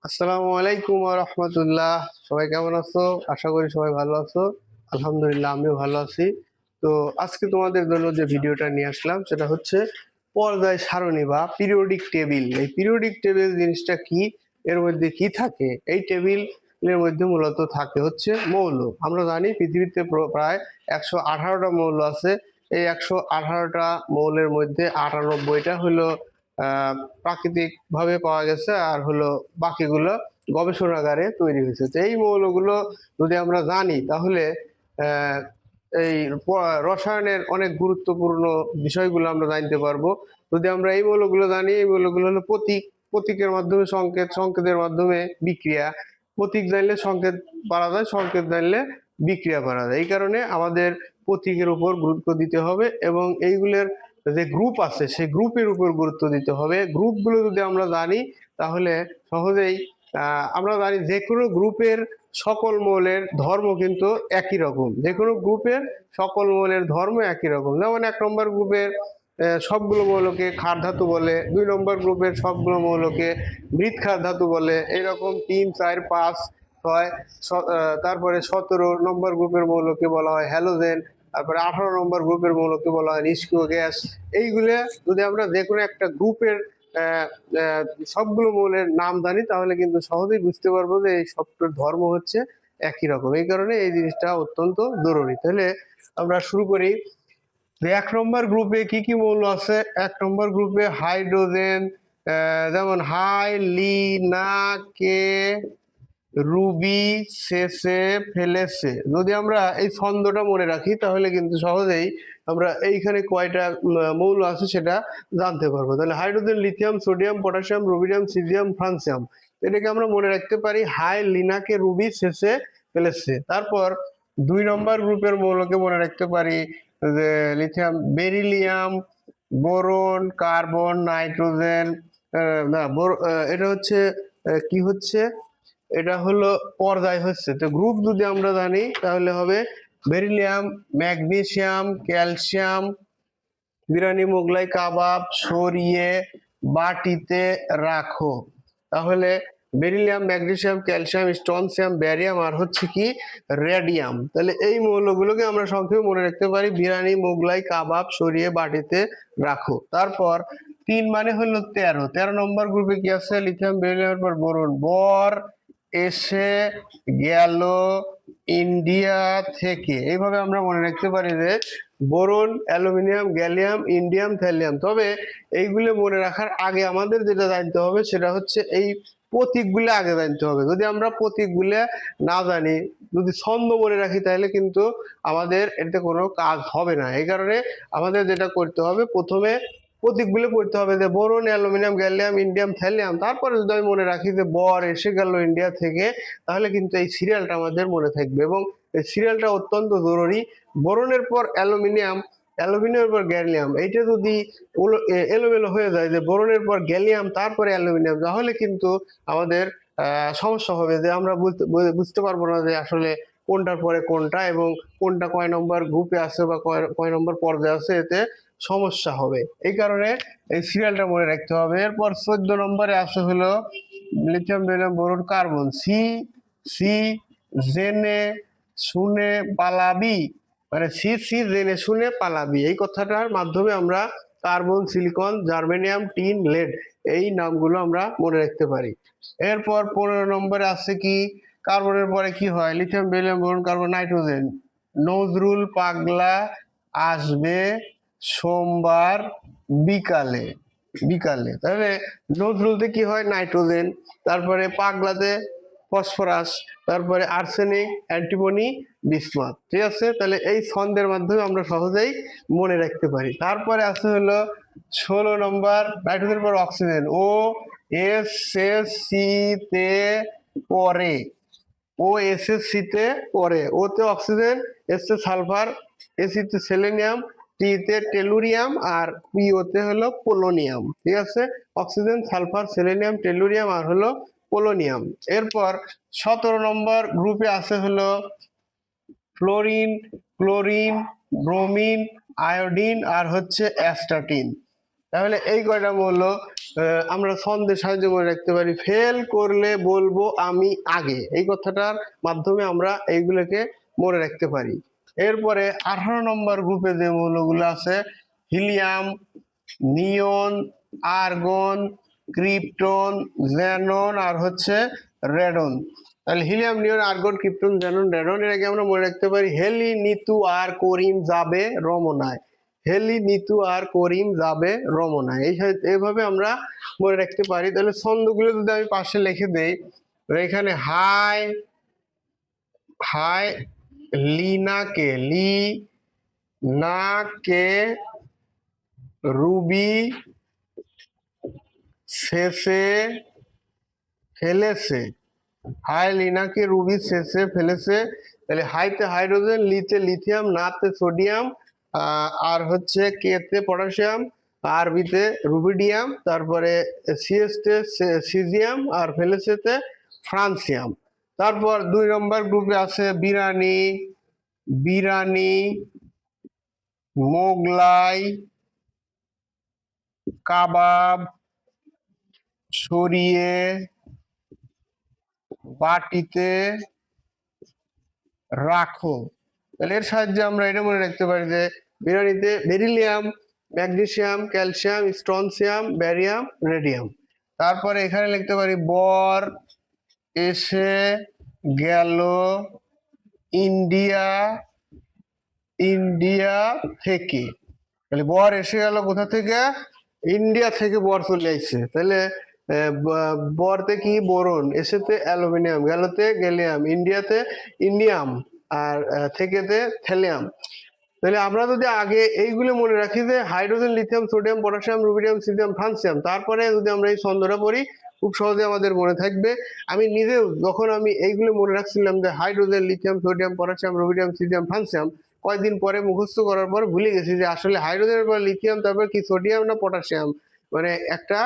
আসসালামু আলাইকুম ওয়া রাহমাতুল্লাহ। সবাই কেমন আছো? আশা করি সবাই ভালো আছো। আলহামদুলিল্লাহ আমিও ভালো আছি। তো আজকে তোমাদের জন্য যে ভিডিওটা নিয়ে আসলাম সেটা হচ্ছে পর্যায় সারণী বা পিরিয়ডিক টেবিল। এই পিরিয়ডিক টেবিল জিনিসটা কি, এর মধ্যে কি থাকে? এই টেবিলের মধ্যে মূলত থাকে হচ্ছে মৌল। আমরা জানি পৃথিবীতে প্রায় 118টা মৌল আছে। এই 118টা মৌলের মধ্যে 98টা হলো প্রাকৃতিক ভাবে পাওয়া গেছে, আর হলো বাকিগুলো গবেষণাগারে তৈরি হয়েছে। তো এই মৌলগুলো যদি আমরা জানি তাহলে আহ, এই রসায়নের অনেক গুরুত্বপূর্ণ বিষয়গুলো আমরা জানতে পারবো। যদি আমরা এই মৌলগুলো জানি, এই মৌলগুলো হলো প্রতীক, প্রতীকের মাধ্যমে সংকেত, সংকেতের মাধ্যমে বিক্রিয়া। প্রতীক জানলে সংকেত পাওয়া যায়, সংকেত জানলে বিক্রিয়া করা যায়। এই কারণে আমাদের প্রতীকের উপর গুরুত্ব দিতে হবে এবং এইগুলোর যে গ্রুপ আছে সেই গ্রুপের উপর গুরুত্ব দিতে হবে। গ্রুপগুলো যদি আমরা জানি তাহলে সহজেই আমরা জানি যে কোনো গ্রুপের সকল মৌলের ধর্ম কিন্তু একই রকম। যে কোনো গ্রুপের সকল মৌলের ধর্ম একই রকম। যেমন 1 নম্বর গ্রুপের সবগুলো মৌলকে ক্ষার ধাতু বলে, 2 নম্বর গ্রুপের সবগুলো মৌলকে মৃৎক্ষার ধাতু বলে, এইরকম 3, 4, 5, 6, তারপরে 17 নম্বর গ্রুপের মৌলকে বলা হয় হ্যালোজেন। তারপরে 18 নম্বর গ্রুপের মৌলকে বলা হয় নিষ্ক্রিয় গ্যাস। এইগুলো যদি আমরা যে কোনো একটা গ্রুপের আহ, আহ, সবগুলো মৌলের নাম জানি তাহলে কিন্তু সহজেই বুঝতে পারবো যে এই সবটার ধর্ম হচ্ছে একই রকম। এই কারণে এই জিনিসটা অত্যন্ত জরুরি। তাহলে আমরা শুরু করি যে 1 নম্বর গ্রুপে কি কি মৌল আছে। 1 নম্বর গ্রুপে হাইড্রোজেন, যেমন হাই, লি, না, কে, রুবি, শেষে, ফেলেছে। যদি আমরা এই ছন্দটা মনে রাখি তাহলে কিন্তু সহজেই আমরা এইখানে কয়টা মৌল আছে সেটা জানতে পারবো। তাহলে hydrogen, lithium, sodium, potassium, rubidium, caesium, francium. এটাকে আমরা মনে রাখতে পারি হাই, লিনাকে, রুবি, শেষে, ফেলেছে। তারপর 2 নম্বর গ্রুপের মৌলকে মনে রাখতে পারি যে lithium, beryllium, boron, carbon, nitrogen, না এটা হচ্ছে কি হচ্ছে, এটা হলো পর্যায় হচ্ছে। তো গ্রুপ যদি আমরা জানি তাহলে হবে beryllium, magnesium, calcium, biryani, Mughlai kebab, সরিয়ে বাটিতে রাখো। তাহলে beryllium, magnesium, calcium, strontium, barium আর হচ্ছে কি রেডিয়াম। তাহলে এই মৌলগুলোকে আমরা সংক্ষেপে মনে রাখতে পারি বিরিয়ানি, মোগলাই কাবাব, সরিয়ে বাটিতে রাখো। তারপর 3 মানে হলো 13। 13 নম্বর গ্রুপে কি আছে? লিথিয়াম, বেরিলিয়ামের পর বোরন। বর এসে গেল ইন্ডিয়া থেকে। এইভাবে আমরা মনে রাখতে পারি যে boron, aluminium, gallium, indium, thallium. তবে এইগুলো মনে রাখার আগে আমাদের যেটা জানতে হবে সেটা হচ্ছে এই প্রতীকগুলো আগে জানতে হবে। যদি আমরা প্রতীকগুলো না জানি, যদি ছন্দ মনে রাখি তাহলে কিন্তু আমাদের এতে কোনো কাজ হবে না। এই কারণে আমাদের যেটা করতে হবে প্রথমে প্রতীকগুলো পড়তে হবে যে boron, aluminium, gallium, indium, thallium. তারপরে যদি আমি মনে রাখি যে বর এসে গেল ইন্ডিয়া থেকে, তাহলে কিন্তু এই সিরিয়ালটা আমাদের মনে থাকবে এবং এই সিরিয়ালটা অত্যন্ত জরুরি। বোরনের পর অ্যালুমিনিয়াম, অ্যালুমিনিয়ামের পর গ্যালিয়াম, এইটা যদি এলোমেলো হয়ে যায় যে বোরনের পর গ্যালিয়াম তারপরে অ্যালুমিনিয়াম, তাহলে কিন্তু আমাদের সমস্যা হবে যে আমরা বুঝতে পারবো না যে আসলে কোনটার পরে কোনটা এবং কোনটা কয় নম্বর গ্রুপে আছে বা কয় নম্বর পর্যায়ে আছে, এতে সমস্যা হবে। এই কারণে এই সিরিয়ালটা মনে রাখতে হবে। এরপর 14 নম্বরে আছে হলো লিথিয়াম, বেরিলিয়াম, বোরন, কার্বন। সি, সি, জেনে শুনে পালাবি, মানে সি, সি, জেনে শুনে পালাবি। এই কথাটার মাধ্যমে আমরা carbon, silicon, germanium, tin, lead এই নামগুলো আমরা মনে রাখতে পারি। এরপর 15 নম্বরে আছে কি? কার্বনের পরে কি হয়? Lithium, beryllium, boron, carbon, nitrogen. Nazrul পাগলা আসবে সোমবার বিকালে। বিকালে তাহলে নজরুলতে কি হয়? নাইট্রোজেন। তারপরে পাগলাতে ফসফরাস। তারপরে আর্সেনিক, অ্যান্টিমনি, বিসমাথ। ঠিক আছে? তাহলে এই ছন্দের মাধ্যমে আমরা সহজেই মনে রাখতে পারি। তারপরে আছে হলো 16 নম্বর, নাইট্রোজেনের পর অক্সিজেন। ও এস এস সি তে পরে, ও এসএসসি তে পড়ে। ওতে অক্সিজেন, এস তে সালফার, এসি তে সেলেনিয়াম, টি তে টেলুরিয়াম আর পিওতে হলো পোলোনিয়াম। ঠিক আছে? অক্সিজেন, সালফার, সেলেনিয়াম, টেলুরিয়াম আর হলো পোলোনিয়াম। এরপর 17 নম্বর গ্রুপে আছে হলো ফ্লোরিন, ক্লোরিন, ব্রোমিন, আয়োডিন আর হচ্ছে অ্যাস্টাটিন। তাহলে এই কয়টা মৌল আমরা ছন্দের সাহায্যে মনে রাখতে পারি। ফেল করলে বলবো আমি আগে, এই কথাটার মাধ্যমে আমরা এইগুলোকে মনে রাখতে পারি। এরপরে 18 নম্বর গ্রুপে যে মৌলগুলো আছে হিলিয়াম, নিয়ন, আর্গন, ক্রিপ্টন, জ্যানন আর হচ্ছে রেডন। তাহলে হিলিয়াম, নিয়ন, আর্গন, ক্রিপ্টন, জ্যানন, রেডন এটাকে আমরা মনে রাখতে পারি হেলি, নিতু আর করিম যাবে রমনায়। হেলি, নিতু আর করিম যাবে রমনায়, এইভাবে আমরা মনে রাখতে পারি। তাহলে ছন্দগুলো যদি আমি পাশে লিখে দেই, এখানে হাই, হাই লিনাকে, লি না কে রুবি শেষে ফেলেছে। হাই লিনাকে রুবি শেষে ফেলেছে। তাহলে হাইতে হাইড্রোজেন, লিতে লিথিয়াম, নাতে সোডিয়াম, আর হচ্ছে কেতে পটাশিয়াম, আরবিতে রুবিডিয়াম, তারপরে সিএসতে সিজিয়াম আর ফেলেছেতে ফ্রান্সিয়াম। তারপর 2 নম্বর গ্রুপে আছে বিরানি, বিরানি, মোগলাই, কাবাব, সরিয়ে, বাটিতে রাখো। তাহলে এর সাহায্যে আমরা এটা মনে রাখতে পারি যে বিরিয়ানিতে beryllium, magnesium, calcium, strontium, barium, radium. তারপরে এখানে লিখতে পারি বর এসে গেল ইন্ডিয়া, ইন্ডিয়া থেকে। তাহলে বর এসে গেল কোথা থেকে? ইন্ডিয়া থেকে বর চলে আসছে। তাহলে বরতে কি বোরন, এসেতে অ্যালুমিনিয়াম, গেলতে গ্যালিয়াম, ইন্ডিয়াতে ইন্ডিয়াম আর থেকেতে থ্যালিয়াম। তাহলে আমরা যদি আগে এইগুলো মনে রাখি যে hydrogen, lithium, sodium, potassium, rubidium, caesium, francium, তারপরে যদি আমরা এই ছন্দটা পড়ি খুব সহজে আমাদের মনে থাকবে। আমি নিজেও যখন আমি এইগুলো মনে রাখছিলাম যে hydrogen, lithium, sodium, potassium, rubidium, caesium, francium, কয়েকদিন পরে মুখস্থ করার পর ভুলে গেছি যে আসলে হাইড্রোজেনের পর লিথিয়াম, তারপর কি সোডিয়াম না পটাশিয়াম, মানে একটা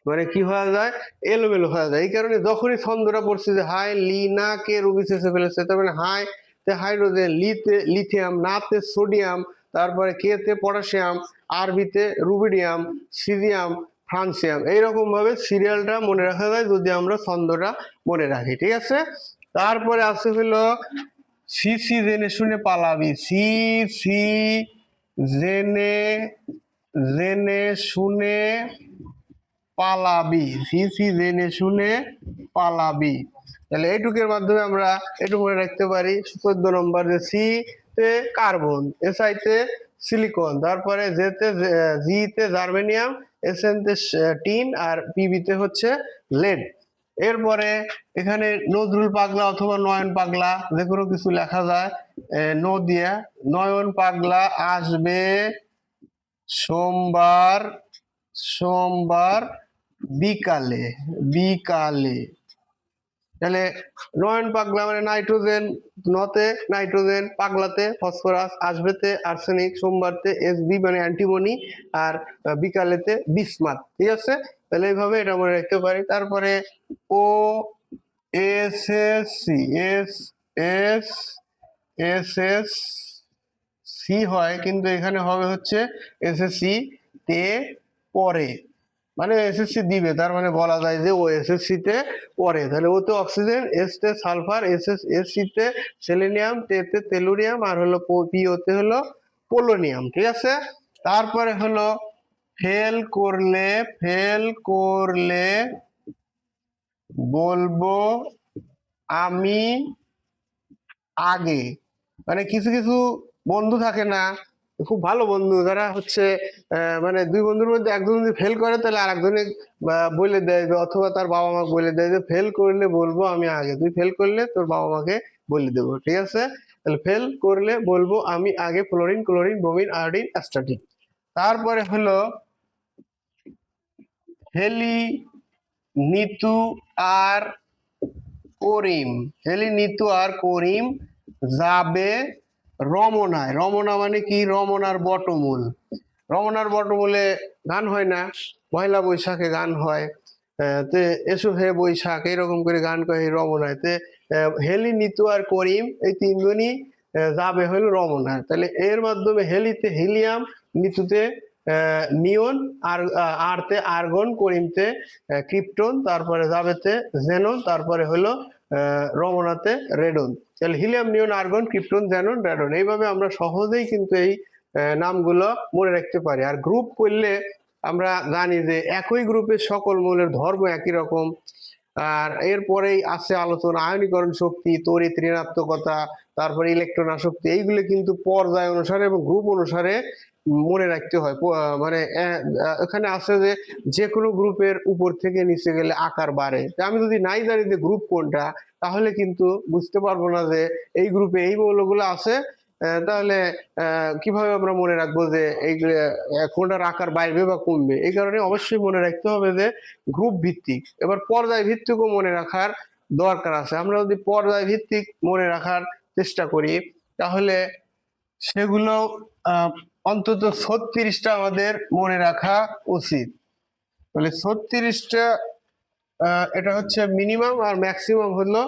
মানে কি হয়ে যায়, এলোমেলো হয়ে যায়। এই কারণে যখনই ছন্দটা পড়ছে যে হাই লিনা কে রুবি শেষে ফেলেছে, তার মানে হাই তে হাইড্রোজেন, লিতে লিথিয়াম, নাতে সোডিয়াম, তারপরে কেতে পটাশিয়াম, আরবিতে রুবিডিয়াম, সিজিয়াম, ফ্রান্সিয়াম। এইরকম ভাবে সিরিয়ালটা মনে রাখা যায় যদি আমরা ছন্দটা মনে রাখি, ঠিক আছে। তারপরে আছে হলো সি সি জেনে শুনে পালাবি, সি সি জেনে জেনে শুনে পালাবি, সি সি জেনে শুনে পালাবি। তাহলে এইটুকের মাধ্যমে আমরা এটুকু মনে রাখতে পারি। 14 নম্বর যে সি তে কার্বন, এস আই তে সিলিকন, তারপরে জেতে জি তে জার্মেনিয়াম, এস এন তে টিন আর পিবি তে হচ্ছে লেড। এরপরে এখানে নজরুল পাগলা অথবা নয়ন পাগলা যে কোনো কিছু লেখা যায় নো দিয়া। নয়ন পাগলা আসবে সোমবার, সোমবার বিকালে, বিকালে। তাহলে নয়ন পাগলা মানে নাইট্রোজেন, নতে নাইট্রোজেন, পাগলাতে ফসফরাস, আসবেতে আর্সেনিক, সোমবারতে এসবি মানে অ্যান্টিমনি, আর বিকালেতে বিসমাথ, ঠিক আছে। তাহলে এইভাবে এটা মনে রাখতে পারি। তারপরে ও S S C, S S S S C হয়, কিন্তু এখানে হবে হচ্ছে এসএসসি তে পরে, মানে এসএসসি দিবে, তার মানে বলা যায় যে ও এসএসসি তে পড়ে। তাহলে ওতে অক্সিজেন, এস তে সালফার, এস সি তে সেলেনিয়াম, তে তেলুরিয়াম, আর হলো পিওতে হলো পোলোনিয়াম, ঠিক আছে। তারপরে হলো ফেল করলে, ফেল করলে বলবো আমি আগে। মানে কিছু কিছু বন্ধু থাকে না, খুব ভালো বন্ধু, যারা হচ্ছে মানে দুই বন্ধুর মধ্যে একজন যদি ফেল করে তাহলে আর একজনে বলে দেয়, অথবা তার বাবা মা বলে দেয় যে ফেল করলে বলবো আমি আগে, তুই ফেল করলে তোর বাবা মাকে বলে দেবো, ঠিক আছে। তাহলে ফেল করলে বলবো আমি আগে, fluorine, chlorine, bromine, iodine, astatine. তারপরে হলো হেলি, নিতু আর করিম, হেলি, নিতু আর করিম যাবে রমনায়। রমনা মানে কি? রমনার বটমূল। রমনার বটমূলে গান হয় না? পয়লা বৈশাখে গান হয়, তে এসো হে বৈশাখ, এরকম করে গান করে রমনায়। তে হেলি, নিতু আর করিম এই তিনজনই যাবে হলো রমনায়। তাহলে এর মাধ্যমে হেলিতে হিলিয়াম, নিতুতে নিয়ন, আর আরতে আর্গন, কোরিনতে ক্রিপ্টন, তারপরে জাবেতে জেনন, তারপরে হলো রমনাতে রেডন। তাহলে হিলিয়াম, নিয়ন, আর্গন, ক্রিপ্টন, জেনন, রেডন, এইভাবে আমরা সহজেই কিন্তু এই নামগুলো মনে রাখতে পারি। আর গ্রুপ করলে আমরা জানি যে একই গ্রুপের সকল মৌলের ধর্ম একই রকম। আর এরপরেই আছে আলোচনা আয়নীকরণ শক্তি, তড়িৎ ঋণাত্মকতা, তারপরে ইলেকট্রন আসক্তি, এইগুলো কিন্তু পর্যায় অনুসারে এবং গ্রুপ অনুসারে মনে রাখতে হয়। মানে এখানে আছে যে যে কোনো গ্রুপের উপর থেকে নিচে গেলে আকার বাড়ে। আমি যদি নাই জানি যে গ্রুপ কোনটা, তাহলে কিন্তু বুঝতে পারবো না যে এই গ্রুপে এই মৌলগুলো আছে। তাহলে কিভাবে আমরা মনে রাখবো যে এইগুলো কোনটার আকার বাড়বে বা কমবে? এই কারণে অবশ্যই মনে রাখতে হবে যে গ্রুপ ভিত্তিক। এবার পর্যায় ভিত্তিকও মনে রাখার দরকার আছে। আমরা যদি পর্যায় ভিত্তিক মনে রাখার চেষ্টা করি, তাহলে সেগুলো অন্তত 36টা আমাদের মনে রাখা উচিত। তাহলে 36টা, এটা হচ্ছে মিনিমাম, আর ম্যাক্সিমাম হলো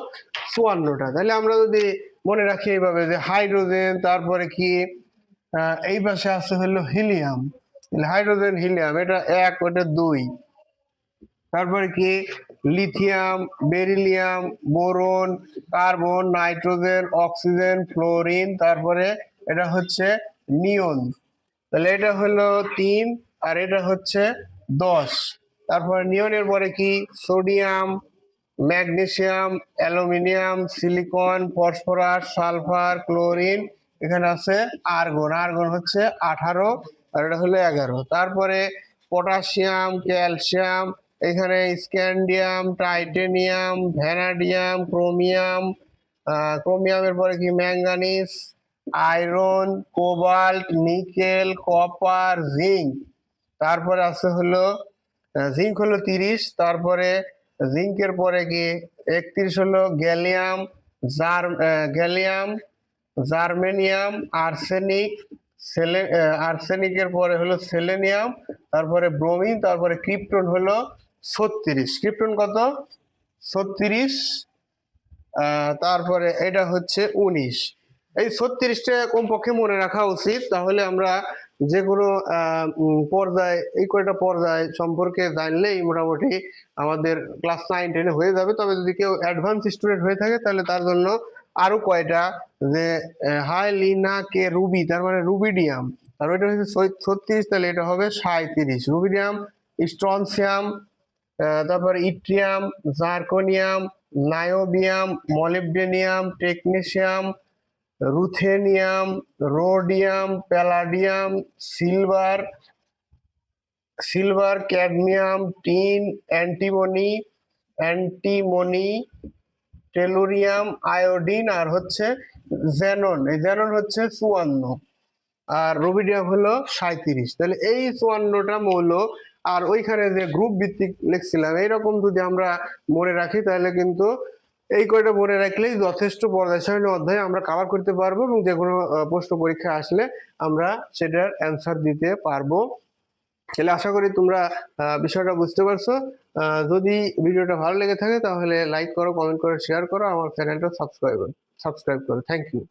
54টা। তাহলে আমরা যদি মনে রাখি এইভাবে যে হাইড্রোজেন, তারপরে কি এই পাশে আছে হলো হিলিয়াম, হাইড্রোজেন হিলিয়াম, এটা 1, ওটা 2, তারপরে কি lithium, beryllium, boron, carbon, nitrogen, oxygen, fluorine, তারপরে এটা হচ্ছে নিয়ন। তাহলে এটা হলো 3, আর এটা হচ্ছে 10। তারপরে নিয়নের পরে কি sodium, magnesium, aluminium, silicon, phosphorus, sulphur, chlorine, এখানে আছে আর্গন। আর্গন হচ্ছে 18, আর এটা হলো 11। তারপরে পটাশিয়াম, ক্যালসিয়াম, এখানে স্ক্যান্ডিয়াম, টাইটেনিয়াম, ভ্যানাডিয়াম, ক্রোমিয়াম, ক্রোমিয়ামের পরে কি manganese, iron, cobalt, nickel, copper, zinc. তারপরে আছে হলো জিঙ্ক হলো 30, তারপরে জিঙ্কের পরে কি 31 হলো গ্যালিয়াম, গ্যালিয়াম, জার্মেনিয়াম, আর্সেনিক, আর্সেনিকের পরে হলো সেলেনিয়াম, তারপরে ব্রোমিন, তারপরে ক্রিপ্টন হলো 36। ক্রিপ্টন কত? 36। তারপরে এটা হচ্ছে 19। এই 36টা কমপক্ষে মনে রাখা উচিত। তাহলে আমরা যে কোনো পর্যায়ে, এই কয়টা পর্যায় সম্পর্কে জানলেই মোটামুটি আমাদের ক্লাস 9 10 হয়ে যাবে। তবে যদি কেউ অ্যাডভান্স স্টুডেন্ট হয়ে থাকে, তাহলে তার জন্য আরো কয়টা, যে হাই লিনা কে রুবি, তার মানে রুবিডিয়াম, আর ওইটা হচ্ছে 36, তাহলে এটা হবে 37। রুবিডিয়াম, স্ট্রনসিয়াম, তারপরে yttrium, zirconium, niobium, molybdenum, technetium, ruthenium, rhodium, palladium, silver, cadmium, tin, antimony, tellurium, iodine, আর হচ্ছে জেনন। এই জেনন হচ্ছে 54, আর রুবিডিয়াম হলো 37। তাহলে এই 54টা মৌল, আর ওইখানে যে গ্রুপ ভিত্তিক লিখছিলাম, এইরকম যদি আমরা মনে রাখি, তাহলে কিন্তু এই কয়টা মনে রাখলেই যথেষ্ট। পর্যায় সারণী অধ্যায় আমরা কভার করতে পারবো, এবং যে কোনো প্রশ্ন পরীক্ষা আসলে আমরা সেটার অ্যান্সার দিতে পারবো। তাহলে আশা করি তোমরা বিষয়টা বুঝতে পারছো। যদি ভিডিওটা ভালো লেগে থাকে, তাহলে লাইক করো, কমেন্ট করো, শেয়ার করো, আমার চ্যানেলটা সাবস্ক্রাইব করো। Thank you.